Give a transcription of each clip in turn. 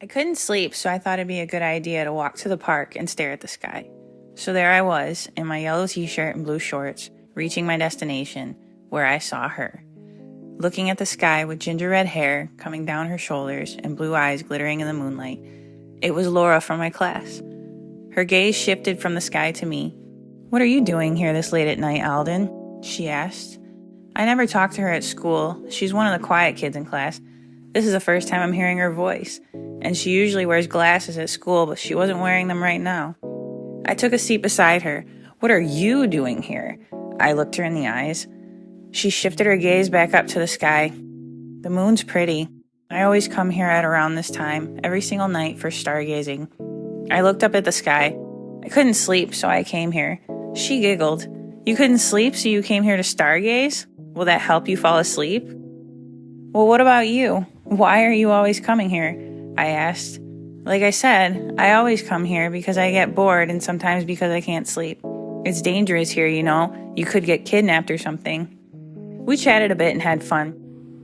I couldn't sleep, so I thought it'd be a good idea to walk to the park and stare at the sky. So there I was, in my yellow t-shirt and blue shorts, reaching my destination, where I saw her. Looking at the sky with ginger red hair coming down her shoulders and blue eyes glittering in the moonlight, it was Laura from my class. Her gaze shifted from the sky to me. "What are you doing here this late at night, Alden?" she asked. I never talked to her at school. She's one of the quiet kids in class. This is the first time I'm hearing her voice, and she usually wears glasses at school, but she wasn't wearing them right now. I took a seat beside her. "What are you doing here?" I looked her in the eyes. She shifted her gaze back up to the sky. "The moon's pretty. I always come here at around this time, every single night for stargazing." I looked up at the sky. "I couldn't sleep, so I came here." She giggled. "You couldn't sleep, so you came here to stargaze? Will that help you fall asleep?" "Well, what about you? Why are you always coming here?" I asked. "Like I said, I always come here because I get bored and sometimes because I can't sleep. It's dangerous here, you know. You could get kidnapped or something." We chatted a bit and had fun.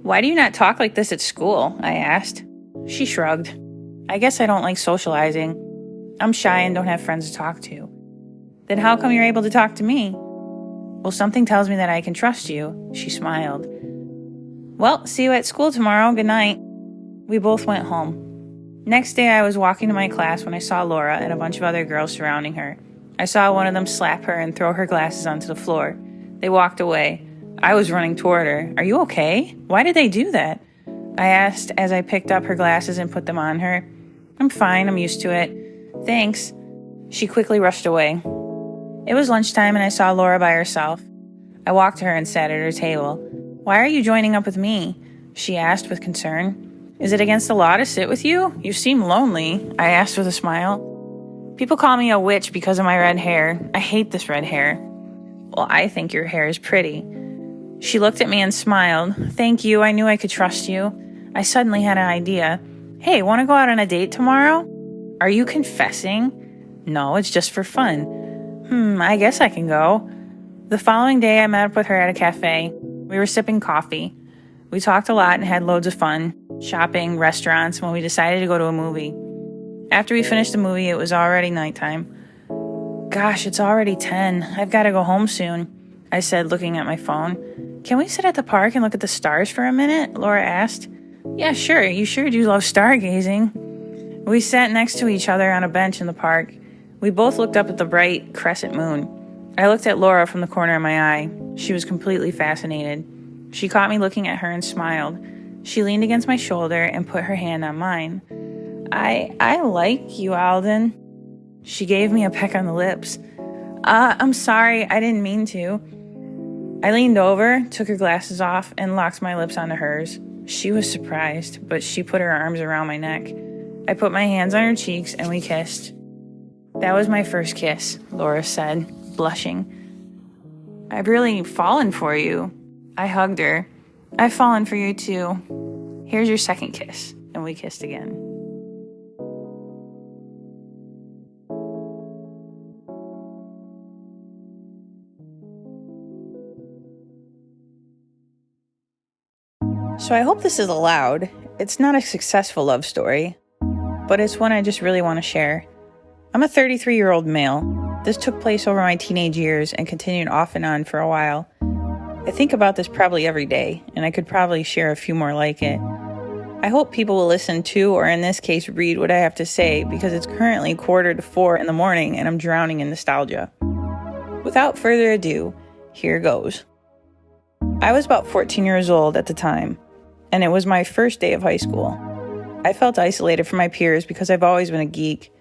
"Why do you not talk like this at school?" I asked. She shrugged. "I guess I don't like socializing. I'm shy and don't have friends to talk to." "Then how come you're able to talk to me?" "Well, something tells me that I can trust you." She smiled. "Well, see you at school tomorrow. Good night." We both went home. Next day, I was walking to my class when I saw Laura and a bunch of other girls surrounding her. I saw one of them slap her and throw her glasses onto the floor. They walked away. I was running toward her. "Are you okay? Why did they do that?" I asked as I picked up her glasses and put them on her. "I'm fine. I'm used to it. Thanks." She quickly rushed away. It was lunchtime and I saw Laura by herself. I walked to her and sat at her table. "Why are you joining up with me?" she asked with concern. "Is it against the law to sit with you? You seem lonely," I asked with a smile. "People call me a witch because of my red hair. I hate this red hair." "Well, I think your hair is pretty." She looked at me and smiled. "Thank you, I knew I could trust you." I suddenly had an idea. "Hey, want to go out on a date tomorrow?" "Are you confessing?" "No, it's just for fun." I guess I can go." The following day, I met up with her at a cafe. We were sipping coffee. We talked a lot and had loads of fun, shopping, restaurants, when we decided to go to a movie. After we finished the movie, it was already nighttime. "Gosh, it's already 10. I've got to go home soon," I said, looking at my phone. "Can we sit at the park and look at the stars for a minute?" Laura asked. "Yeah, sure. You sure do love stargazing." We sat next to each other on a bench in the park. We both looked up at the bright crescent moon. I looked at Laura from the corner of my eye. She was completely fascinated. She caught me looking at her and smiled. She leaned against my shoulder and put her hand on mine. I like you, Alden." She gave me a peck on the lips. I'm sorry, I didn't mean to." I leaned over, took her glasses off, and locked my lips onto hers. She was surprised, but she put her arms around my neck. I put my hands on her cheeks and we kissed. "That was my first kiss," Laura said, blushing. "I've really fallen for you." I hugged her. "I've fallen for you too. Here's your second kiss." And we kissed again. So I hope this is allowed. It's not a successful love story, but it's one I just really want to share. I'm a 33-year-old male. This took place over my teenage years and continued off and on for a while. I think about this probably every day, and I could probably share a few more like it. I hope people will listen to, or in this case, read what I have to say, because it's currently 3:45 in the morning and I'm drowning in nostalgia. Without further ado, here goes. I was about 14 years old at the time, and it was my first day of high school. I felt isolated from my peers because I've always been a geek.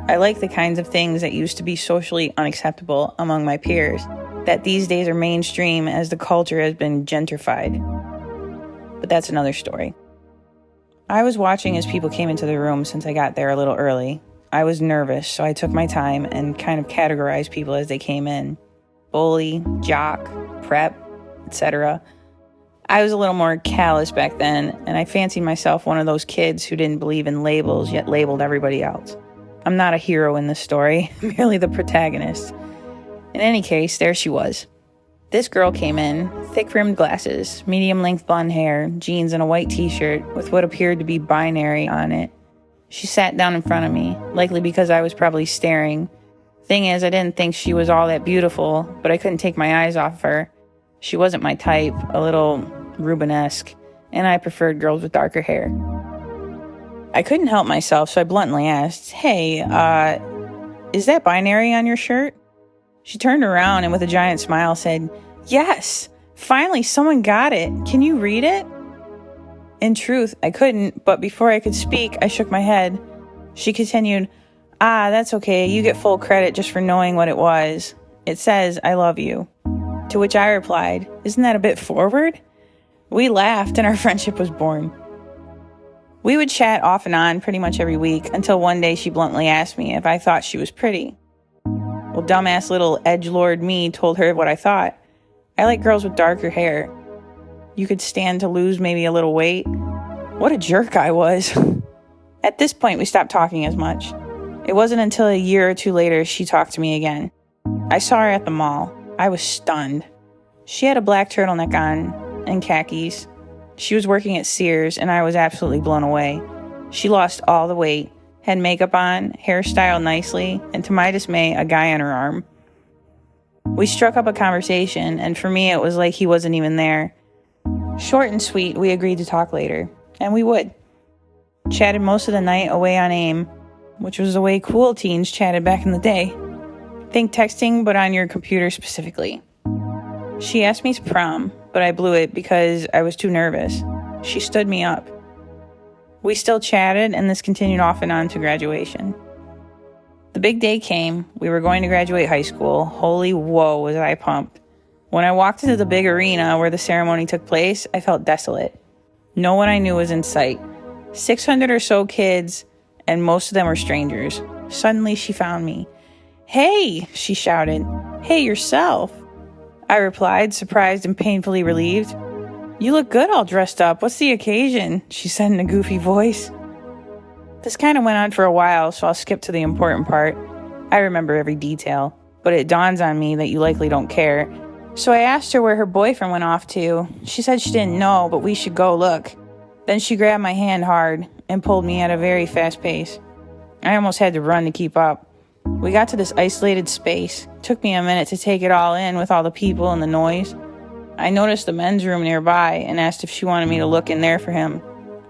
I like the kinds of things that used to be socially unacceptable among my peers, that these days are mainstream as the culture has been gentrified. But that's another story. I was watching as people came into the room since I got there a little early. I was nervous, so I took my time and kind of categorized people as they came in. Bully, jock, prep, etc. I was a little more callous back then, and I fancied myself one of those kids who didn't believe in labels yet labeled everybody else. I'm not a hero in this story, merely the protagonist. In any case, there she was. This girl came in, thick-rimmed glasses, medium-length blonde hair, jeans, and a white t-shirt with what appeared to be binary on it. She sat down in front of me, likely because I was probably staring. Thing is, I didn't think she was all that beautiful, but I couldn't take my eyes off her. She wasn't my type, a little Rubenesque, and I preferred girls with darker hair. I couldn't help myself, so I bluntly asked, "Hey, is that binary on your shirt?" She turned around and with a giant smile said, "Yes, finally someone got it. Can you read it?" In truth, I couldn't, but before I could speak, I shook my head. She continued, "That's okay. You get full credit just for knowing what it was. It says, 'I love you.'" To which I replied, "Isn't that a bit forward?" We laughed and our friendship was born. We would chat off and on pretty much every week until one day she bluntly asked me if I thought she was pretty. Well, dumbass little edgelord me told her what I thought. I like girls with darker hair. You could stand to lose maybe a little weight. What a jerk I was. At this point, we stopped talking as much. It wasn't until a year or two later she talked to me again. I saw her at the mall. I was stunned. She had a black turtleneck on and khakis. She was working at Sears, and I was absolutely blown away. She lost all the weight, had makeup on, hairstyled nicely, and to my dismay, a guy on her arm. We struck up a conversation, and for me, it was like he wasn't even there. Short and sweet, we agreed to talk later, and we would. Chatted most of the night away on AIM, which was the way cool teens chatted back in the day. Think texting, but on your computer specifically. She asked me to prom, but I blew it because I was too nervous. She stood me up. We still chatted, and this continued off and on to graduation. The big day came. We were going to graduate high school. Holy whoa, was I pumped. When I walked into the big arena where the ceremony took place, I felt desolate. No one I knew was in sight. 600 or so kids, and most of them were strangers. Suddenly, she found me. "Hey," she shouted. "Hey, yourself." I replied, surprised and painfully relieved. "You look good all dressed up. What's the occasion?" she said in a goofy voice. This kind of went on for a while, so I'll skip to the important part. I remember every detail, but it dawns on me that you likely don't care. So I asked her where her boyfriend went off to. She said she didn't know, but we should go look. Then she grabbed my hand hard and pulled me at a very fast pace. I almost had to run to keep up. We got to this isolated space. It took me a minute to take it all in with all the people and the noise. I noticed the men's room nearby and asked if she wanted me to look in there for him.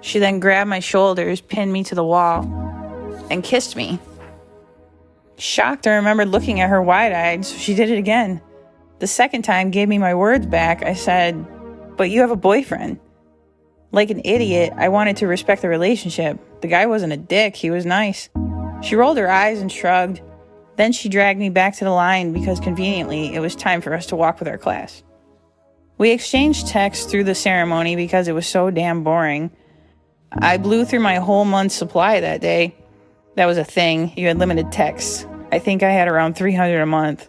She then grabbed my shoulders, pinned me to the wall, and kissed me. Shocked, I remembered looking at her wide-eyed, so she did it again. The second time gave me my words back. I said, "But you have a boyfriend." Like an idiot, I wanted to respect the relationship. The guy wasn't a dick, he was nice. She rolled her eyes and shrugged. Then she dragged me back to the line because conveniently it was time for us to walk with our class. We exchanged texts through the ceremony because it was so damn boring. I blew through my whole month's supply that day. That was a thing. You had limited texts. I think I had around 300 a month.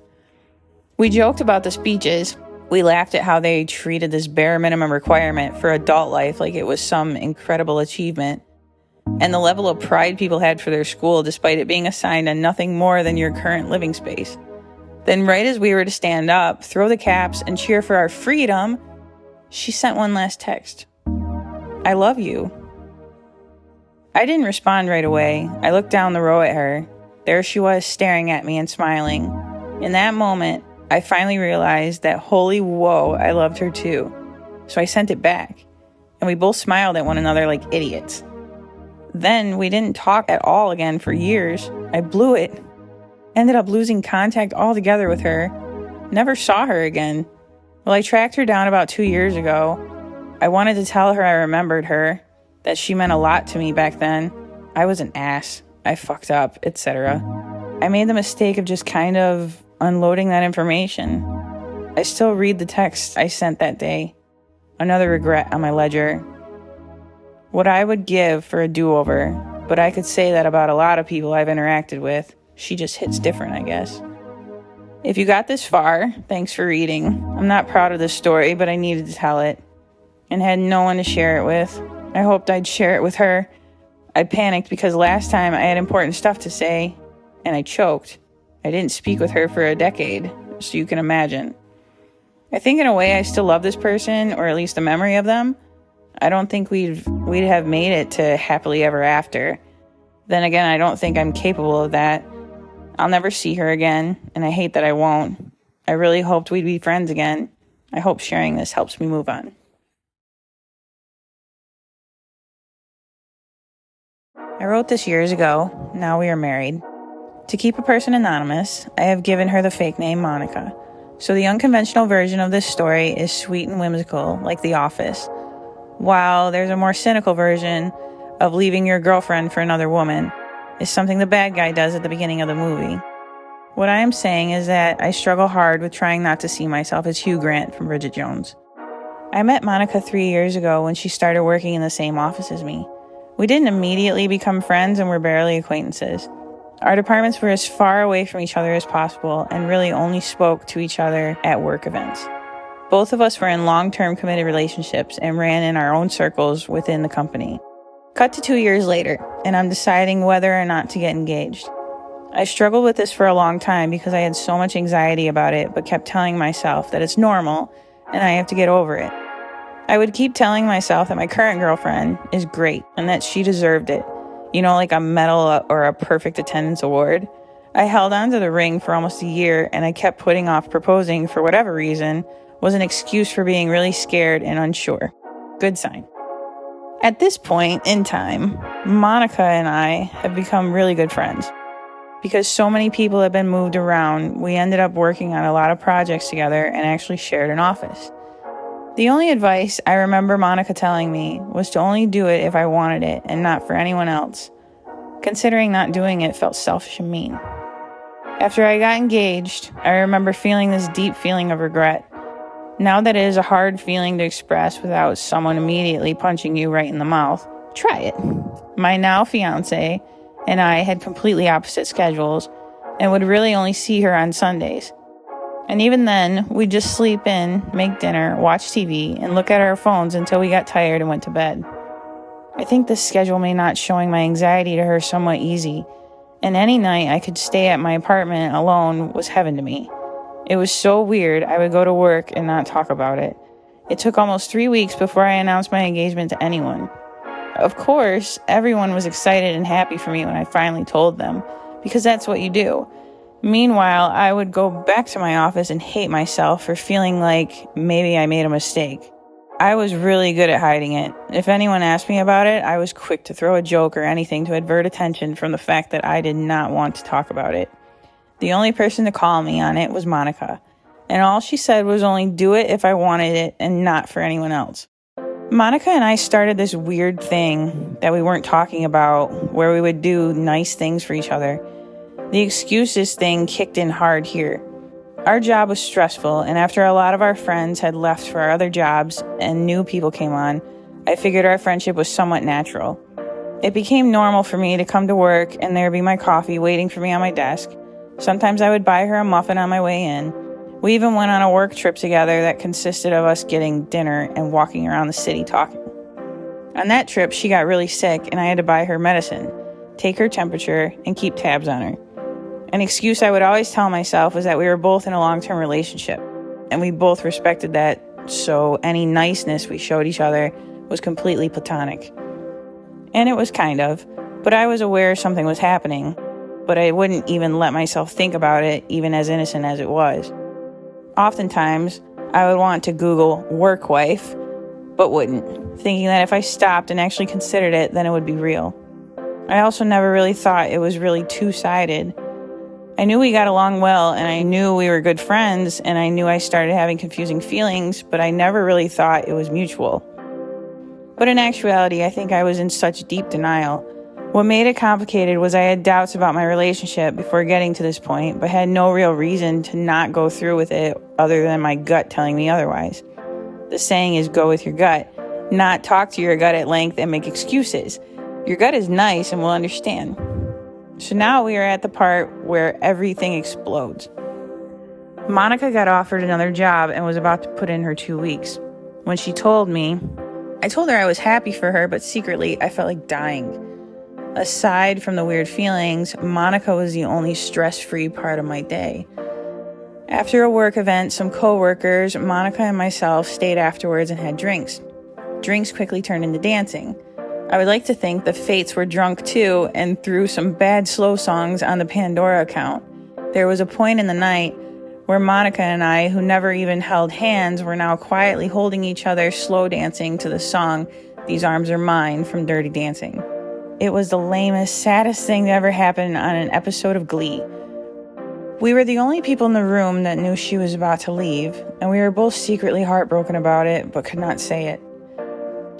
We joked about the speeches. We laughed at how they treated this bare minimum requirement for adult life like it was some incredible achievement. And the level of pride people had for their school despite it being assigned a nothing more than your current living space. Then right as we were to stand up, throw the caps, and cheer for our freedom, she sent one last text. "I love you." I didn't respond right away. I looked down the row at her. There she was staring at me and smiling. In that moment, I finally realized that holy whoa, I loved her too. So I sent it back, and we both smiled at one another like idiots. Then we didn't talk at all again for years. I blew it. Ended up losing contact altogether with her. Never saw her again. Well, I tracked her down about 2 years ago. I wanted to tell her I remembered her, that she meant a lot to me back then. I was an ass. I fucked up, etc. I made the mistake of just kind of unloading that information. I still read the text I sent that day. Another regret on my ledger. What I would give for a do-over, but I could say that about a lot of people I've interacted with. She just hits different, I guess. If you got this far, thanks for reading. I'm not proud of this story, but I needed to tell it, and had no one to share it with. I hoped I'd share it with her. I panicked because last time I had important stuff to say, and I choked. I didn't speak with her for a decade, so you can imagine. I think in a way I still love this person, or at least the memory of them. I don't think we'd have made it to happily ever after. Then again, I don't think I'm capable of that. I'll never see her again, and I hate that I won't. I really hoped we'd be friends again. I hope sharing this helps me move on. I wrote this years ago. Now we are married. To keep a person anonymous, I have given her the fake name Monica. So the unconventional version of this story is sweet and whimsical, like The Office, while there's a more cynical version of leaving your girlfriend for another woman, is something the bad guy does at the beginning of the movie. What I am saying is that I struggle hard with trying not to see myself as Hugh Grant from Bridget Jones. I met Monica 3 years ago when she started working in the same office as me. We didn't immediately become friends and were barely acquaintances. Our departments were as far away from each other as possible and really only spoke to each other at work events. Both of us were in long-term committed relationships and ran in our own circles within the company. Cut to 2 years later, and I'm deciding whether or not to get engaged. I struggled with this for a long time because I had so much anxiety about it, but kept telling myself that it's normal and I have to get over it. I would keep telling myself that my current girlfriend is great and that she deserved it. You know, like a medal or a perfect attendance award. I held on to the ring for almost a year, and I kept putting off proposing for whatever reason was an excuse for being really scared and unsure. Good sign. At this point in time, Monica and I have become really good friends. Because so many people have been moved around, we ended up working on a lot of projects together and actually shared an office. The only advice I remember Monica telling me was to only do it if I wanted it and not for anyone else. Considering not doing it felt selfish and mean. After I got engaged, I remember feeling this deep feeling of regret. Now that it is a hard feeling to express without someone immediately punching you right in the mouth, try it. My now fiance and I had completely opposite schedules and would really only see her on Sundays. And even then, we'd just sleep in, make dinner, watch TV, and look at our phones until we got tired and went to bed. I think this schedule made not showing my anxiety to her somewhat easy, and any night I could stay at my apartment alone was heaven to me. It was so weird I would go to work and not talk about it. It took almost 3 weeks before I announced my engagement to anyone. Of course, everyone was excited and happy for me when I finally told them, because that's what you do. Meanwhile, I would go back to my office and hate myself for feeling like maybe I made a mistake. I was really good at hiding it. If anyone asked me about it, I was quick to throw a joke or anything to divert attention from the fact that I did not want to talk about it. The only person to call me on it was Monica, and all she said was only do it if I wanted it and not for anyone else. Monica and I started this weird thing that we weren't talking about where we would do nice things for each other. The excuses thing kicked in hard here. Our job was stressful, and after a lot of our friends had left for our other jobs and new people came on, I figured our friendship was somewhat natural. It became normal for me to come to work and there would be my coffee waiting for me on my desk. Sometimes I would buy her a muffin on my way in. We even went on a work trip together that consisted of us getting dinner and walking around the city talking. On that trip, she got really sick and I had to buy her medicine, take her temperature, and keep tabs on her. An excuse I would always tell myself was that we were both in a long-term relationship, and we both respected that, so any niceness we showed each other was completely platonic. And it was kind of, but I was aware something was happening, but I wouldn't even let myself think about it, even as innocent as it was. Oftentimes, I would want to Google work wife, but wouldn't, thinking that if I stopped and actually considered it, then it would be real. I also never really thought it was really two-sided. I knew we got along well, and I knew we were good friends, and I knew I started having confusing feelings, but I never really thought it was mutual. But in actuality, I think I was in such deep denial. What made it complicated was I had doubts about my relationship before getting to this point, but had no real reason to not go through with it other than my gut telling me otherwise. The saying is go with your gut, not talk to your gut at length and make excuses. Your gut is nice and will understand. So now we are at the part where everything explodes. Monica got offered another job and was about to put in her 2 weeks. When she told me, I told her I was happy for her, but secretly I felt like dying. Aside from the weird feelings, Monica was the only stress-free part of my day. After a work event, some co-workers, Monica and myself stayed afterwards and had drinks. Drinks quickly turned into dancing. I would like to think the Fates were drunk too and threw some bad slow songs on the Pandora account. There was a point in the night where Monica and I, who never even held hands, were now quietly holding each other, slow dancing to the song These Arms Are Mine from Dirty Dancing. It was the lamest, saddest thing that ever happened on an episode of Glee. We were the only people in the room that knew she was about to leave, and we were both secretly heartbroken about it, but could not say it.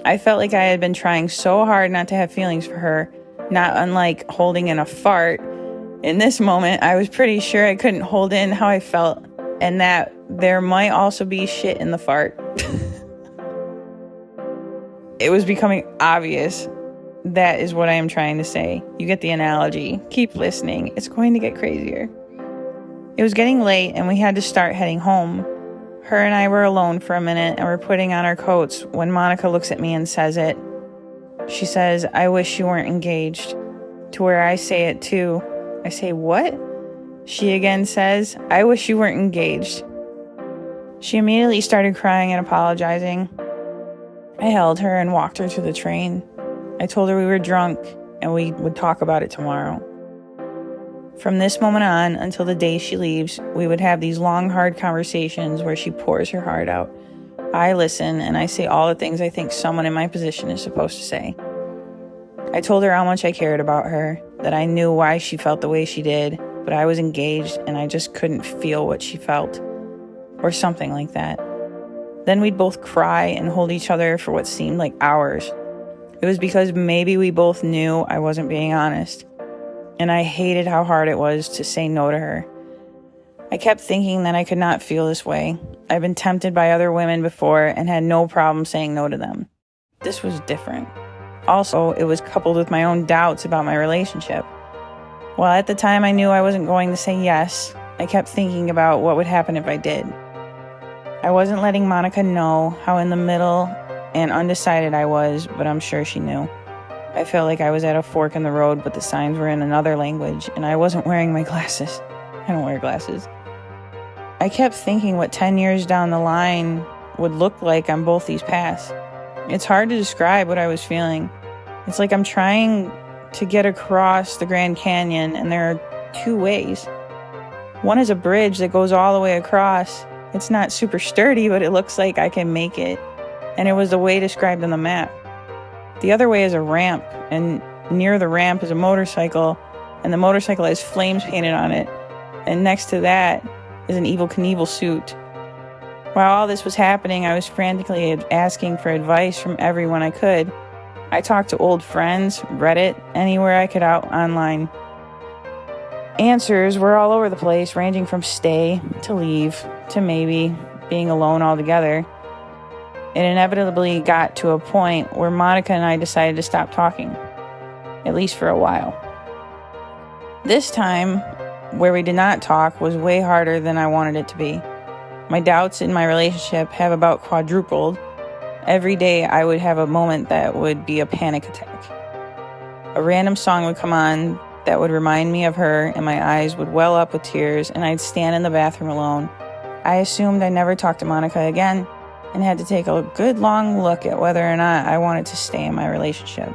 I felt like I had been trying so hard not to have feelings for her, not unlike holding in a fart. In this moment, I was pretty sure I couldn't hold in how I felt, and that there might also be shit in the fart. It was becoming obvious. That is what I am trying to say. You get the analogy. Keep listening. It's going to get crazier. It was getting late, and we had to start heading home. Her and I were alone for a minute, and we're putting on our coats when Monica looks at me and says it. She says, "I wish you weren't engaged." To where I say it too. I say, "What?" She again says, "I wish you weren't engaged." She immediately started crying and apologizing. I held her and walked her to the train. I told her we were drunk and we would talk about it tomorrow. From this moment on until the day she leaves, we would have these long, hard conversations where she pours her heart out. I listen and I say all the things I think someone in my position is supposed to say. I told her how much I cared about her, that I knew why she felt the way she did, but I was engaged and I just couldn't feel what she felt, or something like that. Then we'd both cry and hold each other for what seemed like hours. It was because maybe we both knew I wasn't being honest, and I hated how hard it was to say no to her. I kept thinking that I could not feel this way. I've been tempted by other women before and had no problem saying no to them. This was different. Also, it was coupled with my own doubts about my relationship. While at the time I knew I wasn't going to say yes, I kept thinking about what would happen if I did. I wasn't letting Monica know how in the middle and undecided I was, but I'm sure she knew. I felt like I was at a fork in the road, but the signs were in another language, and I wasn't wearing my glasses. I don't wear glasses. I kept thinking what 10 years down the line would look like on both these paths. It's hard to describe what I was feeling. It's like I'm trying to get across the Grand Canyon, and there are two ways. One is a bridge that goes all the way across. It's not super sturdy, but it looks like I can make it. And it was the way described on the map. The other way is a ramp, and near the ramp is a motorcycle, and the motorcycle has flames painted on it. And next to that is an Evel Knievel suit. While all this was happening, I was frantically asking for advice from everyone I could. I talked to old friends, Reddit, anywhere I could out online. Answers were all over the place, ranging from stay to leave to maybe being alone altogether. It inevitably got to a point where Monica and I decided to stop talking, at least for a while. This time, where we did not talk, was way harder than I wanted it to be. My doubts in my relationship have about quadrupled. Every day I would have a moment that would be a panic attack. A random song would come on that would remind me of her, and my eyes would well up with tears, and I'd stand in the bathroom alone. I assumed I'd never talk to Monica again, and had to take a good long look at whether or not I wanted to stay in my relationship.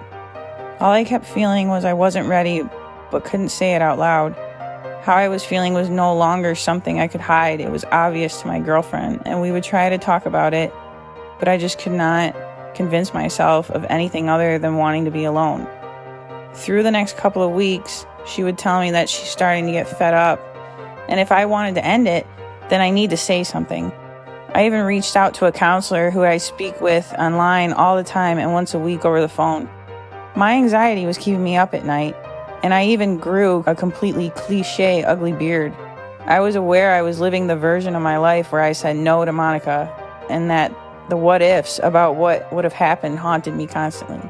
All I kept feeling was I wasn't ready, but couldn't say it out loud. How I was feeling was no longer something I could hide. It was obvious to my girlfriend, and we would try to talk about it, but I just could not convince myself of anything other than wanting to be alone. Through the next couple of weeks, she would tell me that she's starting to get fed up, and if I wanted to end it, then I need to say something. I even reached out to a counselor who I speak with online all the time and once a week over the phone. My anxiety was keeping me up at night, and I even grew a completely cliche ugly beard. I was aware I was living the version of my life where I said no to Monica, and that the what ifs about what would have happened haunted me constantly.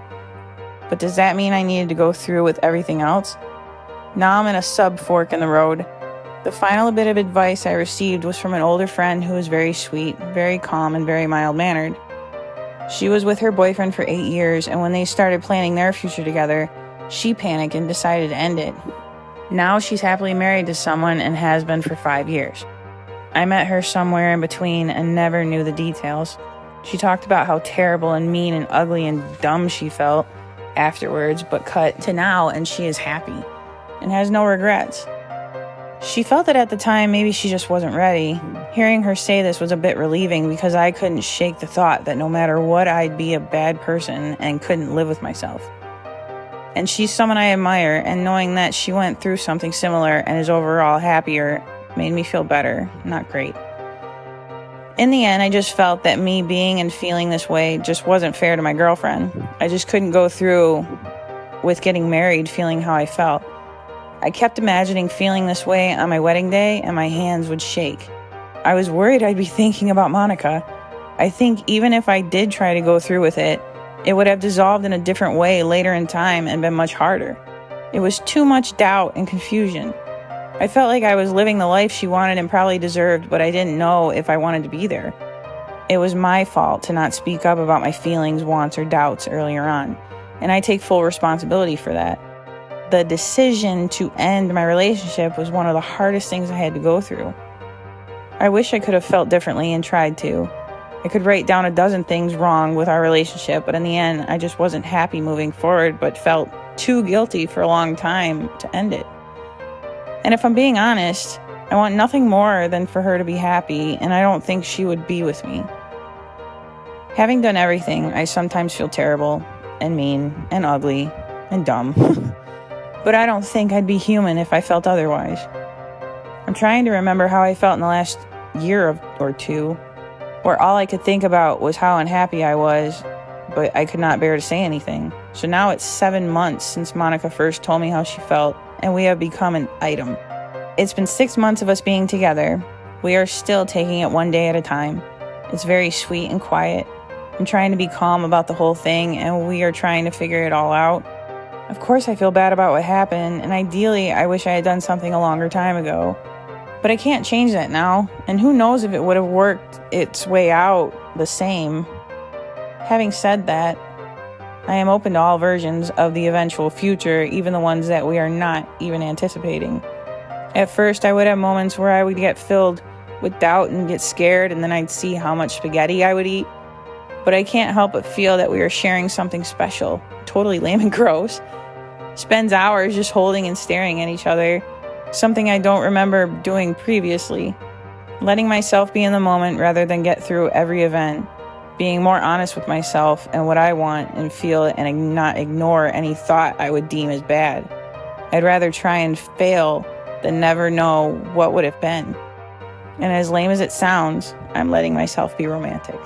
But does that mean I needed to go through with everything else? Now I'm in a sub-fork in the road. The final bit of advice I received was from an older friend who was very sweet, very calm, and very mild-mannered. She was with her boyfriend for 8 years, and when they started planning their future together, she panicked and decided to end it. Now she's happily married to someone and has been for 5 years. I met her somewhere in between and never knew the details. She talked about how terrible and mean and ugly and dumb she felt, afterwards, but cut to now, and she is happy and has no regrets. She felt that at the time maybe she just wasn't ready. Hearing her say this was a bit relieving because I couldn't shake the thought that no matter what, I'd be a bad person and couldn't live with myself. And she's someone I admire, and knowing that she went through something similar and is overall happier made me feel better, not great. In the end, I just felt that me being and feeling this way just wasn't fair to my girlfriend. I just couldn't go through with getting married feeling how I felt. I kept imagining feeling this way on my wedding day, and my hands would shake. I was worried I'd be thinking about Monica. I think even if I did try to go through with it, it would have dissolved in a different way later in time and been much harder. It was too much doubt and confusion. I felt like I was living the life she wanted and probably deserved, but I didn't know if I wanted to be there. It was my fault to not speak up about my feelings, wants, or doubts earlier on, and I take full responsibility for that. The decision to end my relationship was one of the hardest things I had to go through. I wish I could have felt differently and tried to. I could write down a dozen things wrong with our relationship, but in the end, I just wasn't happy moving forward, but felt too guilty for a long time to end it. And if I'm being honest, I want nothing more than for her to be happy, and I don't think she would be with me. Having done everything, I sometimes feel terrible and mean and ugly and dumb. But I don't think I'd be human if I felt otherwise. I'm trying to remember how I felt in the last year or two, where all I could think about was how unhappy I was, but I could not bear to say anything. So now it's 7 months since Monica first told me how she felt, and we have become an item. It's been 6 months of us being together. We are still taking it one day at a time. It's very sweet and quiet. I'm trying to be calm about the whole thing, and we are trying to figure it all out. Of course I feel bad about what happened, and ideally I wish I had done something a longer time ago. But I can't change that now, and who knows if it would have worked its way out the same. Having said that, I am open to all versions of the eventual future, even the ones that we are not even anticipating. At first, I would have moments where I would get filled with doubt and get scared, and then I'd see how much spaghetti I would eat. But I can't help but feel that we are sharing something special, totally lame and gross. Spends hours just holding and staring at each other, something I don't remember doing previously. Letting myself be in the moment rather than get through every event. Being more honest with myself and what I want and feel, and not ignore any thought I would deem as bad. I'd rather try and fail than never know what would have been. And as lame as it sounds, I'm letting myself be romantic.